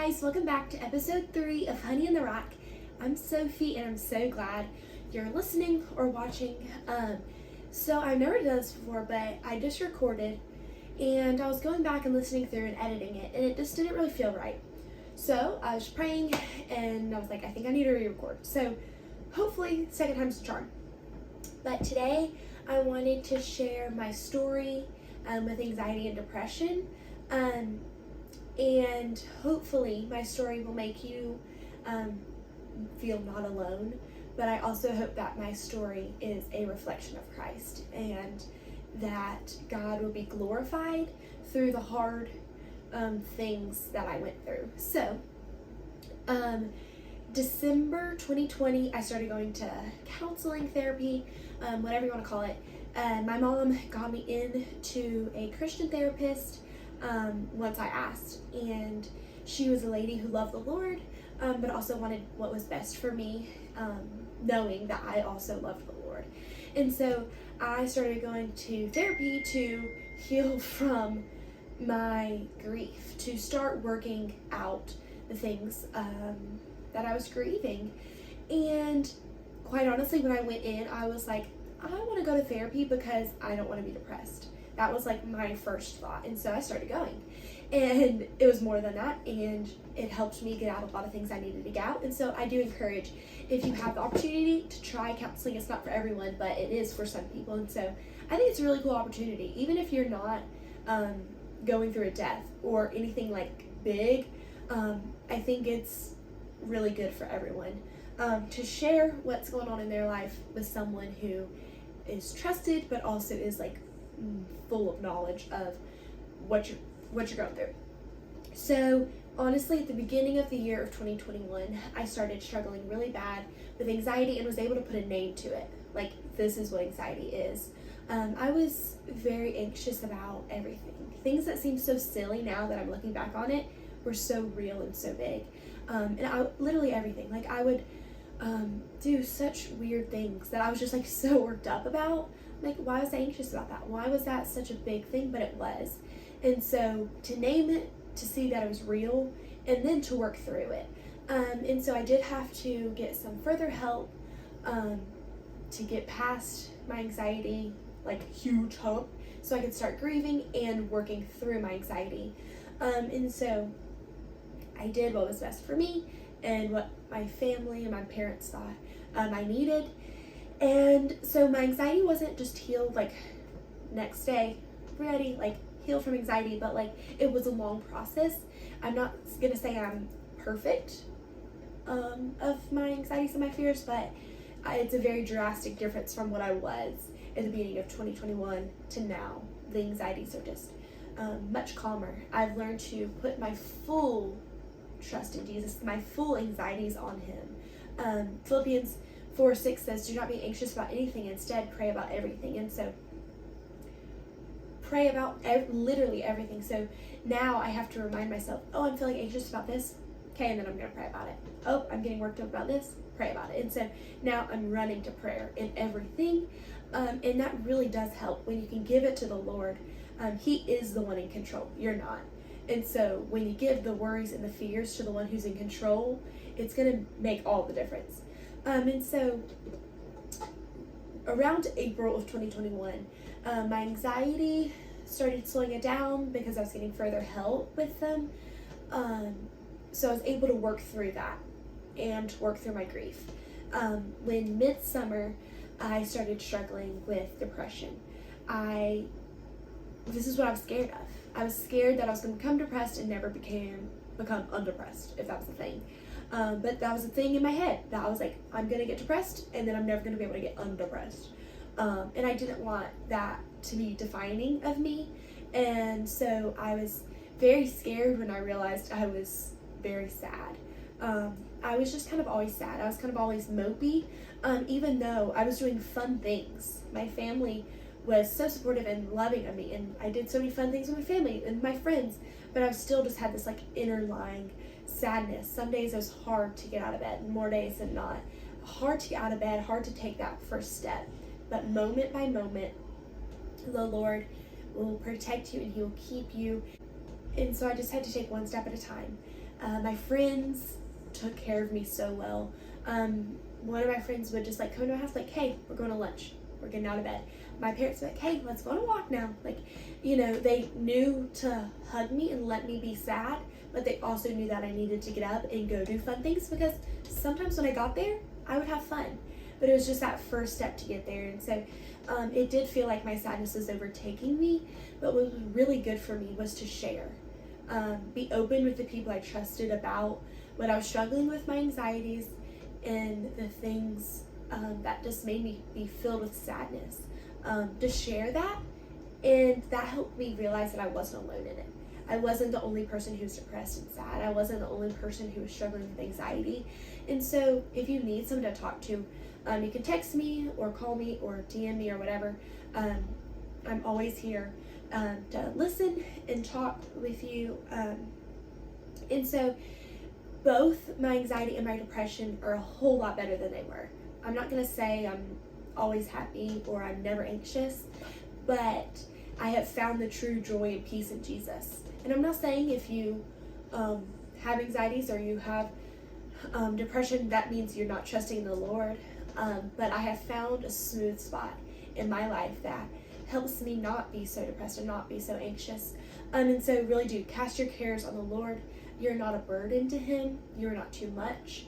guys, welcome back to episode 3 of Honey in the Rock. I'm Sophie and I'm so glad you're listening or watching. So I've never done this before, but I just recorded and I was going back and listening through and editing it, and it just didn't really feel right. So I was praying and I was like, I think I need to re-record. So hopefully second time's the charm. But today I wanted to share my story with anxiety and depression. And hopefully my story will make you feel not alone, but I also hope that my story is a reflection of Christ and that God will be glorified through the hard things that I went through. So, December 2020, I started going to counseling, therapy, whatever you want to call it. My mom got me into a Christian therapist once I asked, and she was a lady who loved the Lord, but also wanted what was best for me, knowing that I also loved the Lord. And so I started going to therapy to heal from my grief, to start working out the things that I was grieving. And quite honestly, when I went in, I was like, I want to go to therapy because I don't want to be depressed. That was like my first thought, and so I started going, and it was more than that, and it helped me get out a lot of things I needed to get out. And so I do encourage, if you have the opportunity, to try counseling. It's not for everyone, but it is for some people, and so I think it's a really cool opportunity. Even if you're not going through a death or anything like big, I think it's really good for everyone to share what's going on in their life with someone who is trusted, but also is like full of knowledge of what you're going through. So honestly, at the beginning of the year of 2021, I started struggling really bad with anxiety and was able to put a name to it. Like, this is what anxiety is. I was very anxious about everything. Things that seem so silly now that I'm looking back on it were so real and so big. And literally everything. Like, I would do such weird things that I was just like so worked up about. Like, why was I anxious about that? Why was that such a big thing? But it was. And so to name it, to see that it was real, and then to work through it. And so I did have to get some further help to get past my anxiety, like huge hump, so I could start grieving and working through my anxiety. And so I did what was best for me and what my family and my parents thought I needed. And so my anxiety wasn't just healed like next day, ready, like healed from anxiety, but like it was a long process. I'm not gonna say I'm perfect of my anxieties and my fears, but it's a very drastic difference from what I was at the beginning of 2021 to now. The anxieties are just much calmer. I've learned to put my full trust in Jesus, my full anxieties on Him. Philippians 4:6 says, do not be anxious about anything, instead pray about everything. And so pray about literally everything. So now I have to remind myself, oh, I'm feeling anxious about this, okay, and then I'm going to pray about it. Oh, I'm getting worked up about this, pray about it. And so now I'm running to prayer in everything, and that really does help when you can give it to the Lord. He is the one in control, you're not. And so when you give the worries and the fears to the one who's in control, it's going to make all the difference. And so around April of 2021, my anxiety started slowing it down because I was getting further help with them. So I was able to work through that and work through my grief. When midsummer, I started struggling with depression. This is what I was scared of. I was scared that I was going to become depressed and never become undepressed, if that was the thing. But that was a thing in my head that I was like, I'm going to get depressed and then I'm never going to be able to get undepressed. And I didn't want that to be defining of me. And so I was very scared when I realized I was very sad. I was just kind of always sad. I was kind of always mopey, even though I was doing fun things. My family was so supportive and loving of me, and I did so many fun things with my family and my friends, but I still just had this like inner lying sadness. Some days it was hard to get out of bed, more days than not. Hard to get out of bed, hard to take that first step. But moment by moment, the Lord will protect you and He will keep you. And so I just had to take one step at a time. My friends took care of me so well. One of my friends would just like come to my house like, hey, we're going to lunch. We're getting out of bed. My parents were like, hey, let's go on a walk now. Like, they knew to hug me and let me be sad, but they also knew that I needed to get up and go do fun things, because sometimes when I got there, I would have fun. But it was just that first step to get there. And so it did feel like my sadness was overtaking me, but what was really good for me was to share. Be open with the people I trusted about what I was struggling with, my anxieties, and the things that just made me be filled with sadness. To share that, and that helped me realize that I wasn't alone in it. I wasn't the only person who was depressed and sad. I wasn't the only person who was struggling with anxiety. And so if you need someone to talk to, you can text me or call me or DM me or whatever. I'm always here to listen and talk with you. And so both my anxiety and my depression are a whole lot better than they were. I'm not going to say I'm always happy or I'm never anxious, but I have found the true joy and peace in Jesus. And I'm not saying if you have anxieties or you have depression, that means you're not trusting in the Lord. But I have found a smooth spot in my life that helps me not be so depressed and not be so anxious. And so really do cast your cares on the Lord. You're not a burden to Him. You're not too much.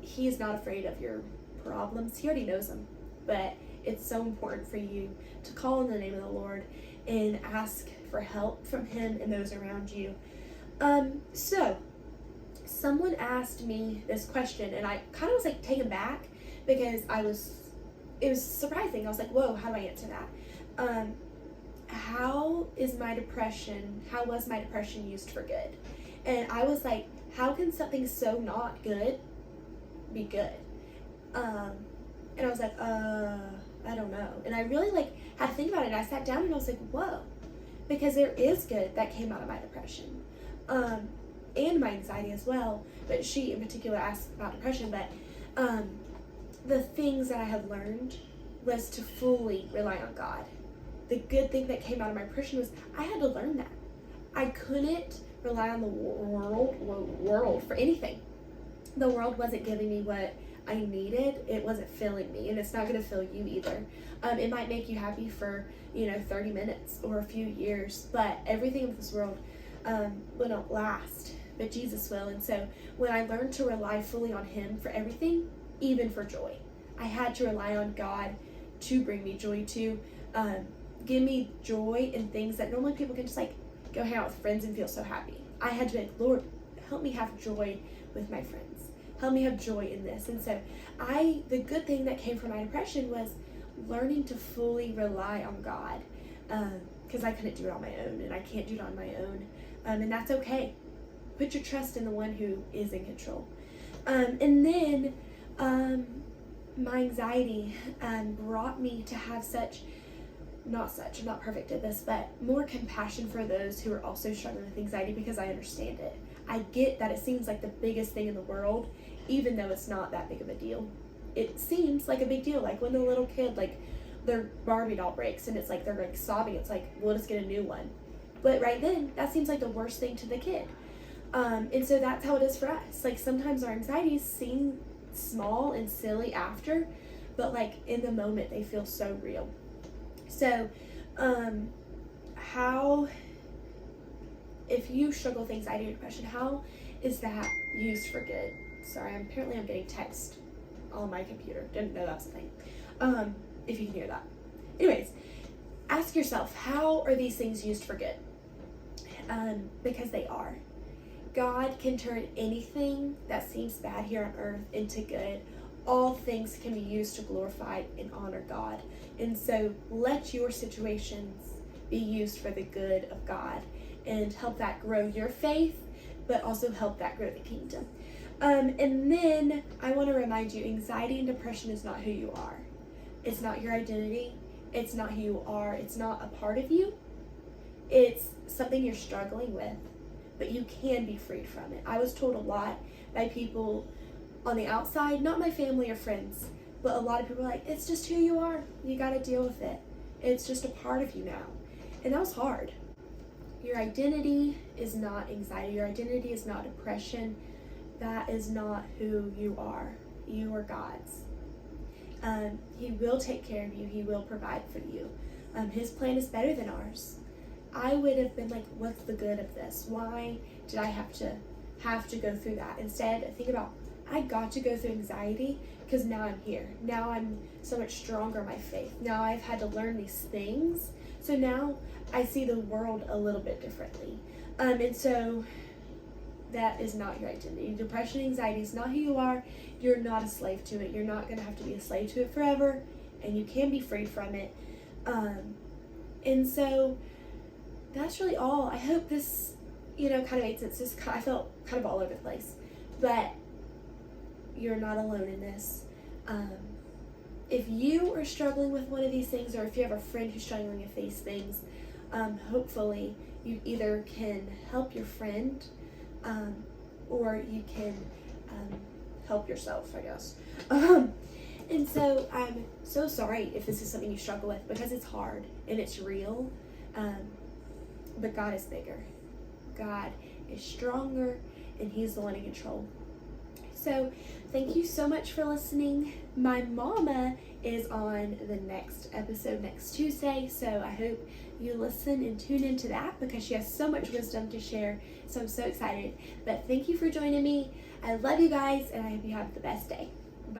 He is not afraid of your problems. He already knows them. But it's so important for you to call on the name of the Lord and ask for help from Him and those around you. So someone asked me this question, and I kind of was like taken back because it was surprising. I was like, whoa, how do I answer that? How was my depression used for good? And I was like, how can something so not good be good? And I was like, I don't know. And I really had to think about it, and I sat down and I was like, whoa, because there is good that came out of my depression. And my anxiety as well, but she in particular asked about depression, but the things that I have learned was to fully rely on God. The good thing that came out of my depression was I had to learn that. I couldn't rely on the world for anything. The world wasn't giving me what I needed. It wasn't filling me, and it's not going to fill you either. It might make you happy for 30 minutes or a few years, but everything of this world will not last, but Jesus will. And so when I learned to rely fully on Him for everything, even for joy, I had to rely on God to bring me joy, to give me joy in things that normally people can just go hang out with friends and feel so happy. I had to be like, Lord, help me have joy with my friends. Help me have joy in this. And so the good thing that came from my depression was learning to fully rely on God, because I couldn't do it on my own, and I can't do it on my own. And that's okay. Put your trust in the one who is in control. And then my anxiety brought me to have I'm not perfect at this, but more compassion for those who are also struggling with anxiety, because I understand it. I get that it seems like the biggest thing in the world, even though it's not that big of a deal. It seems like a big deal, like when the little kid, their Barbie doll breaks, and it's they're sobbing, it's we'll just get a new one. But right then, that seems like the worst thing to the kid. And so that's how it is for us. Sometimes our anxieties seem small and silly after, but in the moment they feel so real. So if you struggle with anxiety or depression, how is that used for good? Sorry, apparently I'm getting text on my computer. Didn't know that's a thing. If you can hear that. Anyways, ask yourself, how are these things used for good? Because they are. God can turn anything that seems bad here on earth into good. All things can be used to glorify and honor God. And so let your situations be used for the good of God and help that grow your faith, but also help that grow the kingdom. And then I want to remind you, anxiety and depression is not who you are. It's not your identity. It's not who you are. It's not a part of you. It's something you're struggling with, but you can be freed from it. I was told a lot by people on the outside, not my family or friends, but a lot of people are like, it's just who you are. You got to deal with it. It's just a part of you now. And that was hard. your identity is not anxiety. Your identity is not depression. That is not who you are. You are God's. He will take care of you. He will provide for you. His plan is better than ours. I would have been like, what's the good of this? Why did I have to go through that? Instead, think about, I got to go through anxiety because now I'm here. Now I'm so much stronger in my faith. Now I've had to learn these things. So now I see the world a little bit differently. And so that is not your identity. Depression, anxiety is not who you are. You're not a slave to it. You're not going to have to be a slave to it forever, and you can be freed from it. And so that's really all. I hope this, kind of made sense. I felt kind of all over the place, but you're not alone in this. If you are struggling with one of these things, or if you have a friend who's struggling with these things, hopefully you either can help your friend, or you can help yourself, I guess. And so I'm so sorry if this is something you struggle with, because it's hard and it's real. But God is bigger. God is stronger, and He's the one in control. So thank you so much for listening. My mama is on the next episode next Tuesday, so I hope you listen and tune into that, because she has so much wisdom to share. So I'm so excited. But thank you for joining me. I love you guys, and I hope you have the best day.